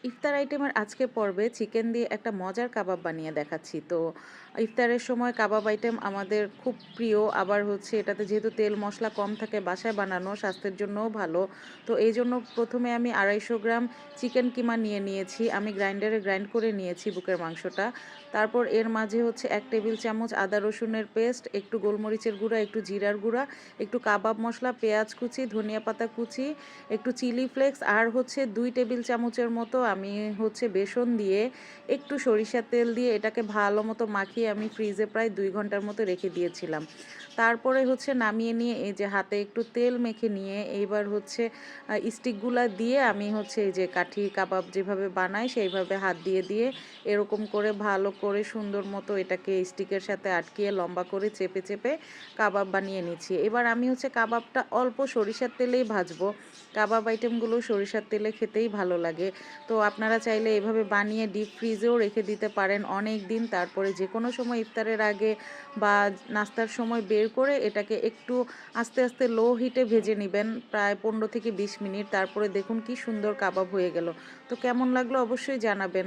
ইফতার আইটেমের আজকের পর্বে চিকেন দিয়ে একটা মজার কাবাব বানিয়ে দেখাচ্ছি। তো ইফতারের সময় কাবাব আইটেম আমাদের খুব প্রিয়। আবার হচ্ছে এটাতে যেহেতু তেল মশলা কম থাকে, বাসায় বানানো স্বাস্থ্যের জন্যও ভালো। তো এইজন্য ১ম এ আমি ২৫০ গ্রাম চিকেন কিমা নিয়ে নিয়েছি। আমি গ্রাইন্ডারে গ্রাইন্ড করে নিয়েছি বুকের মাংসটা। তারপর এর মাঝে হচ্ছে ১ টেবিল চামচ আদা রসুনের পেস্ট, একটু গোলমরিচের গুঁড়া, একটু জিরার গুঁড়া, একটু কাবাব মসলা, পেঁয়াজ কুচি, ধনিয়া পাতা কুচি, একটু চিলি ফ্লেক্স আর হচ্ছে ২ টেবিল চামচের মতো আমি হচ্ছে বেসন দিয়ে একটু সরিষার তেল দিয়ে এটাকে ভালো মতো মাখিয়ে আমি ফ্রিজে প্রায় ২ ঘন্টার মতো রেখে দিয়েছিলাম। তারপরে হচ্ছে নামিয়ে নিয়ে এই যে হাতে একটু তেল মেখে নিয়ে এইবার হচ্ছে স্টিকগুলা দিয়ে আমি হচ্ছে এই যে কাঠি কাবাব যেভাবে বানাই সেইভাবে হাত দিয়ে দিয়ে এরকম করে ভালো করে সুন্দর মতো এটাকে স্টিকের সাথে আটকিয়ে লম্বা করে চেপে চেপে কাবাব বানিয়ে নিচ্ছি। এবার আমি হচ্ছে কাবাবটা অল্প সরিষার তেলেই ভাজবো। কাবাব আইটেমগুলো সরিষার তেলে খেতেই ভালো লাগে। তো আপনারা চাইলে এভাবে বানিয়ে ডিপ ফ্রিজেও রেখে দিতে পারেন অনেক দিন। তারপরে যেকোনো সময় ইফতারের আগে বা নাস্তার সময় বের করে এটাকে একটু আস্তে আস্তে লো হিটে ভেজে নিবেন প্রায় ১৫ থেকে ২০ মিনিট। তারপরে দেখুন কি সুন্দর কাবাব হয়ে গেল। তো কেমন লাগলো অবশ্যই জানাবেন।